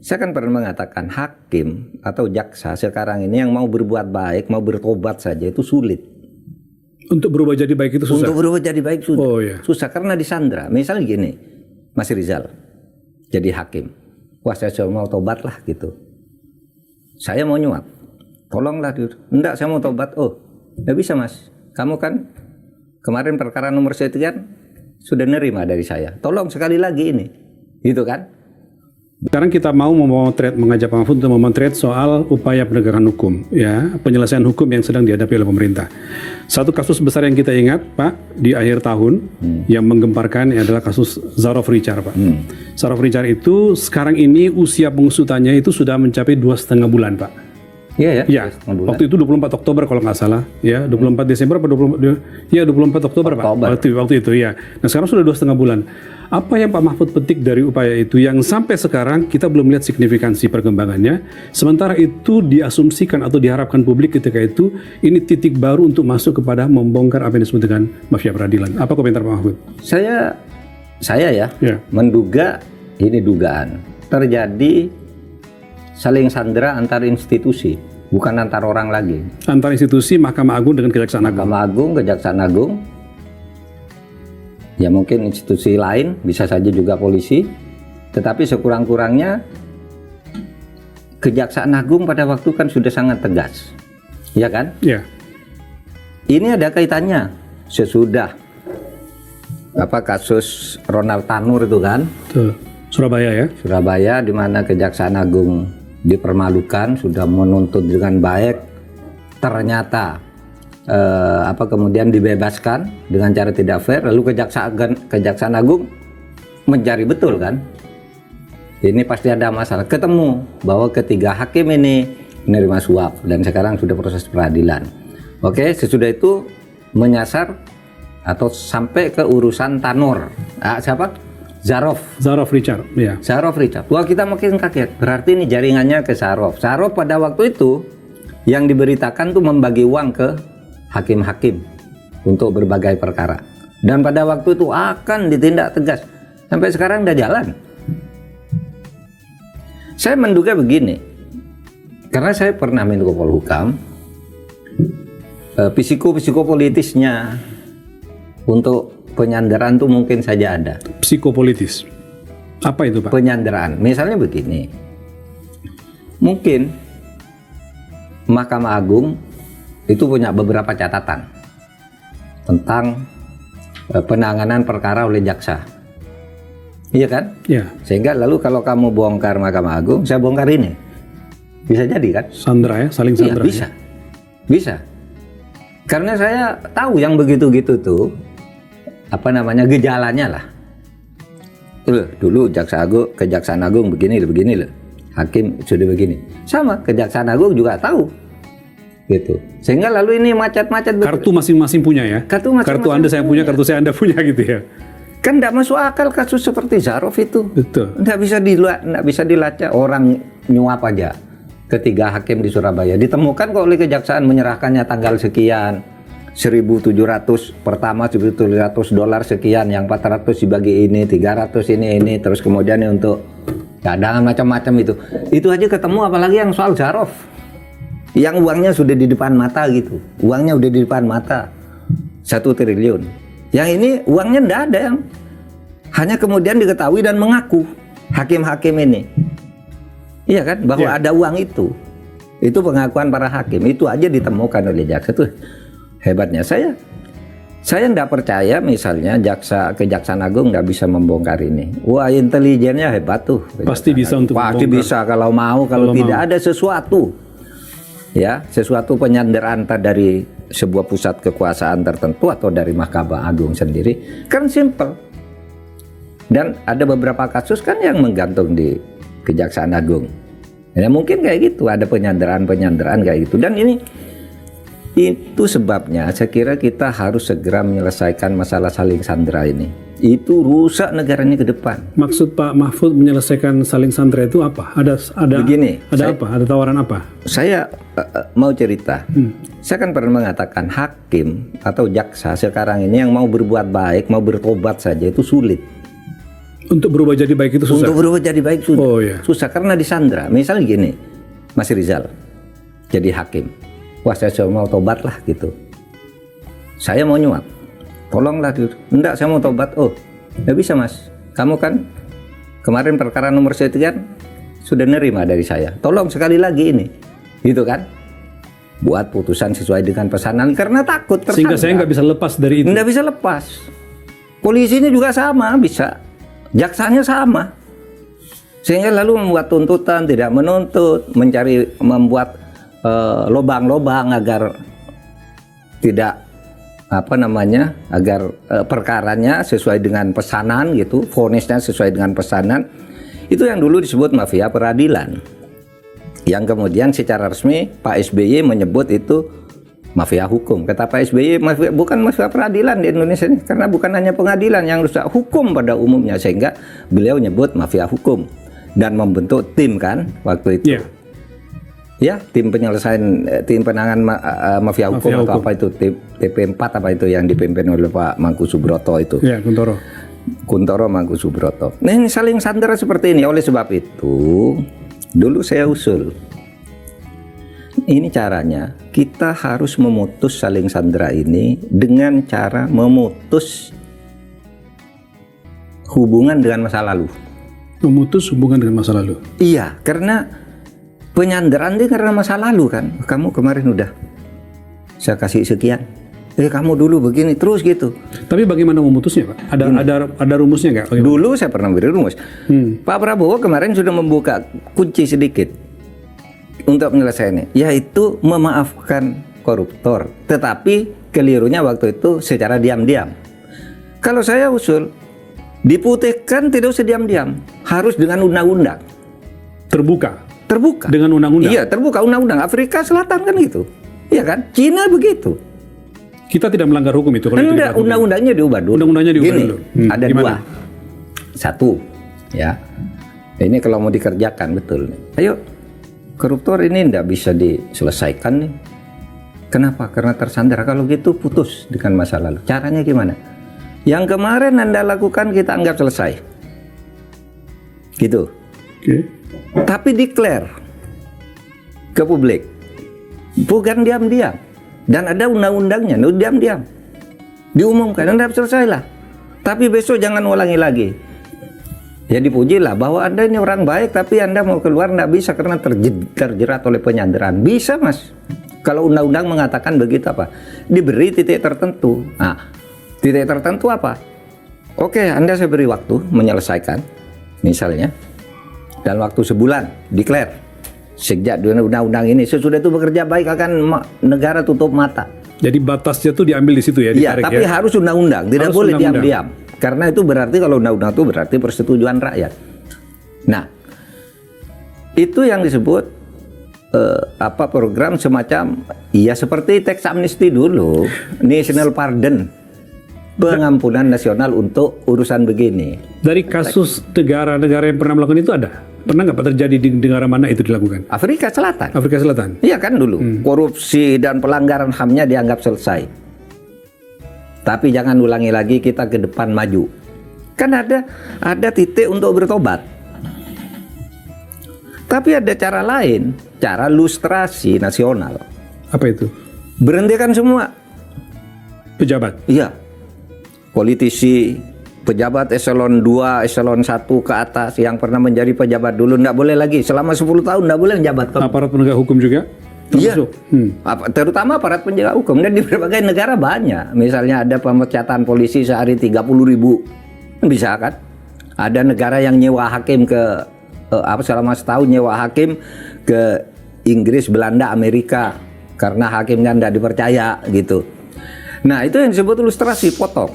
Saya kan pernah mengatakan hakim atau jaksa sekarang ini yang mau berbuat baik, mau bertobat saja itu sulit. Untuk berubah jadi baik itu susah? Untuk berubah jadi baik sudah. Oh, iya. Susah karena disandra. Misalnya gini, Mas Rizal jadi hakim. Wah, saya mau tobat lah gitu. Saya mau nyuap. Tolonglah. Enggak, saya mau tobat. Oh, enggak bisa Mas. Kamu kan kemarin perkara nomor sekian sudah nerima dari saya. Tolong sekali lagi ini. Gitu kan? Sekarang kita mau mengajak Pak Mahfud untuk memotret soal upaya penegakan hukum, ya, penyelesaian hukum yang sedang dihadapi oleh pemerintah. Satu kasus besar yang kita ingat, Pak, di akhir tahun yang menggemparkan adalah kasus Zarof Richard, Pak. Zarof Richard itu sekarang ini usia pengusutannya itu sudah mencapai 2,5 bulan, Pak. Iya ya. Ya, waktu itu 24 Oktober kalau nggak salah, ya, 24 Desember atau 24 Oktober, Pak. Waktu itu, ya. Nah, sekarang sudah 2,5 bulan. Apa yang Pak Mahfud petik dari upaya itu yang sampai sekarang kita belum lihat signifikansi perkembangannya, sementara itu diasumsikan atau diharapkan publik ketika itu ini titik baru untuk masuk kepada membongkar apa yang disebut dengan mafia peradilan. Apa komentar Pak Mahfud? Saya ya, menduga ini dugaan terjadi saling sandera antar institusi, bukan antar orang lagi. Antar institusi Mahkamah Agung dengan Kejaksaan Agung. Mahkamah Agung, Kejaksaan Agung, ya mungkin institusi lain, bisa saja juga polisi, tetapi sekurang-kurangnya Kejaksaan Agung pada waktu kan sudah sangat tegas, ya kan? Ya. Ini ada kaitannya sesudah kasus Ronald Tanur itu kan? Betul. Surabaya ya? Surabaya, di mana Kejaksaan Agung dipermalukan, sudah menuntut dengan baik, ternyata kemudian dibebaskan dengan cara tidak fair, lalu Kejaksaan Agung mencari betul kan, ini pasti ada masalah, ketemu bahwa ketiga hakim ini menerima suap dan sekarang sudah proses peradilan. Oke, sesudah itu menyasar atau sampai ke urusan Tanur, siapa? Zarof Richard, ya. Zarof Richard. Wah, kita makin kaget. Berarti ini jaringannya ke Zarof. Zarof pada waktu itu yang diberitakan tuh membagi uang ke hakim-hakim untuk berbagai perkara. Dan pada waktu itu akan ditindak tegas. Sampai sekarang udah jalan. Saya menduga begini. Karena saya pernah Menko Polhukam, psikopolitisnya untuk penyanderaan tuh mungkin saja ada. Psikopolitis. Apa itu, Pak? Penyanderaan. Misalnya begini. Mungkin Mahkamah Agung itu punya beberapa catatan tentang penanganan perkara oleh jaksa. Iya kan? Iya. Sehingga lalu kalau kamu bongkar Mahkamah Agung, saya bongkar ini. Bisa jadi kan? Sandra ya, saling sandra. Iya, bisa. Ya? Bisa. Karena saya tahu yang begitu-gitu tuh gejalanya lah. Dulu Kejaksaan Agung begini loh. Hakim sudah begini. Sama Kejaksaan Agung juga tahu. Gitu. Sehingga lalu ini macet-macet. Kartu masing-masing punya ya. Kartu Anda saya punya, kartu saya Anda punya gitu ya. Kan tidak masuk akal kasus seperti Zarof itu. Betul. Tidak bisa dilacak, orang nyuap aja. Ketiga hakim di Surabaya ditemukan kok oleh kejaksaan menyerahkannya tanggal sekian. 1.700 pertama, $1.700 sekian, yang 400 dibagi ini, 300 ini, terus kemudian untuk cadangan macam-macam itu aja ketemu, apalagi yang soal Zarof yang uangnya sudah di depan mata gitu, uangnya udah di depan mata 1 triliun, yang ini uangnya enggak ada, yang hanya kemudian diketahui dan mengaku hakim-hakim ini, iya kan, bahwa ada uang itu pengakuan para hakim, itu aja ditemukan oleh jaksa. Tuh hebatnya. Saya nggak percaya misalnya Kejaksaan Agung nggak bisa membongkar ini. Wah, intelijennya hebat tuh. Pasti bisa untuk pasti membongkar. Bisa kalau tidak ada sesuatu penyanderaan dari sebuah pusat kekuasaan tertentu atau dari Mahkamah Agung sendiri, kan simple. Dan ada beberapa kasus kan yang menggantung di Kejaksaan Agung. Ya mungkin kayak gitu, ada penyanderaan kayak gitu. Dan itu sebabnya saya kira kita harus segera menyelesaikan masalah saling sandera ini. Itu rusak negara ini ke depan. Maksud Pak Mahfud menyelesaikan saling sandera itu apa? Begini, ada tawaran apa? Saya mau cerita. Saya kan pernah mengatakan hakim atau jaksa sekarang ini yang mau berbuat baik, mau bertobat saja itu sulit. Untuk berubah jadi baik itu susah. Untuk berubah jadi baik susah. Oh iya. Susah karena disandra. Misalnya gini, Mas Rizal jadi hakim. Wah, saya mau tobat lah gitu. Saya mau nyuap. Tolonglah gitu. Enggak, saya mau tobat. Oh, nggak bisa Mas. Kamu kan kemarin perkara nomor sekian sudah nerima dari saya. Tolong sekali lagi ini. Gitu kan? Buat putusan sesuai dengan pesanan karena takut tersandra. Sehingga saya nggak bisa lepas dari itu. Nggak bisa lepas. Polisinya juga sama, bisa. Jaksanya sama. Sehingga lalu membuat tuntutan, tidak menuntut, membuat lobang-lobang agar tidak agar perkaranya sesuai dengan pesanan gitu, vonisnya sesuai dengan pesanan. Itu yang dulu disebut mafia peradilan. Yang kemudian secara resmi Pak SBY menyebut itu mafia hukum. Kata Pak SBY, bukan mafia peradilan di Indonesia ini, karena bukan hanya pengadilan yang rusak, hukum pada umumnya, sehingga beliau nyebut mafia hukum dan membentuk tim kan waktu itu. Yeah. Ya, tim penyelesaian, tim penanganan mafia hukum atau apa itu, TP4 apa itu yang dipimpin oleh Pak Mangku Subroto itu. Ya, Kuntoro Mangku Subroto. Nah, ini saling sandera seperti ini. Oleh sebab itu, dulu saya usul, ini caranya, kita harus memutus saling sandera ini dengan cara memutus hubungan dengan masa lalu. Memutus hubungan dengan masa lalu. Iya, karena penyanderaan itu karena masa lalu kan. Kamu kemarin udah saya kasih sekian. Kamu dulu begini terus gitu. Tapi bagaimana memutusnya, Pak? Ada rumusnya nggak? Dulu saya pernah beri rumus. Pak Prabowo kemarin sudah membuka kunci sedikit untuk menyelesaikannya, yaitu memaafkan koruptor. Tetapi kelirunya waktu itu secara diam-diam. Kalau saya usul, diputihkan tidak usah diam-diam, harus dengan undang-undang. Terbuka dengan undang-undang. Iya, terbuka undang-undang. Afrika Selatan kan gitu. Iya kan? Cina begitu. Kita tidak melanggar hukum itu. Enggak, undang-undangnya diubah dulu. Undang-undangnya diubah Gini, dulu. ada Gimana? dua. Satu, ya. Ini kalau mau dikerjakan betul. Ayo, koruptor ini enggak bisa diselesaikan nih. Kenapa? Karena tersandera. Kalau gitu putus dengan masa lalu. Caranya gimana? Yang kemarin Anda lakukan kita anggap selesai. Gitu. Okay. Tapi declare ke publik. Bukan diam-diam. Dan ada undang-undangnya, diam-diam. Diumumkan, Anda selesailah. Tapi besok jangan ulangi lagi. Ya dipujilah bahwa Anda ini orang baik, tapi Anda mau keluar nggak bisa karena terjerat oleh penyanderaan. Bisa Mas. Kalau undang-undang mengatakan begitu apa? Diberi titik tertentu. Nah, titik tertentu apa? Oke, Anda saya beri waktu menyelesaikan. Misalnya, dalam waktu sebulan, declare. Sejak undang-undang ini sesudah itu bekerja baik akan negara tutup mata. Jadi batasnya tuh diambil di situ ya. Iya, tapi harus undang-undang, tidak boleh diam-diam. Karena itu berarti kalau undang-undang itu berarti persetujuan rakyat. Nah, itu yang disebut program semacam ya seperti tax amnesty dulu, national pardon, pengampunan nasional untuk urusan begini. Dari kasus negara-negara yang pernah melakukan itu ada? Pernah nggak terjadi di negara mana itu dilakukan? Afrika Selatan. Afrika Selatan. Iya kan dulu. Korupsi dan pelanggaran HAM-nya dianggap selesai. Tapi jangan ulangi lagi, kita ke depan maju. Kan ada titik untuk bertobat. Tapi ada cara lain, cara lustrasi nasional. Apa itu? Berhentikan semua pejabat. Iya. Politisi, pejabat eselon 2, eselon 1 ke atas yang pernah menjadi pejabat dulu enggak boleh lagi selama 10 tahun enggak boleh menjabat. Aparat penegak hukum juga? Iya. Terutama aparat penegak hukum, dan di berbagai negara banyak. Misalnya ada pemecatan polisi sehari 30.000. Bisa kan? Ada negara yang nyewa hakim ke selama setahun nyewa hakim ke Inggris, Belanda, Amerika karena hakimnya enggak dipercaya gitu. Nah, itu yang disebut ilustrasi potong.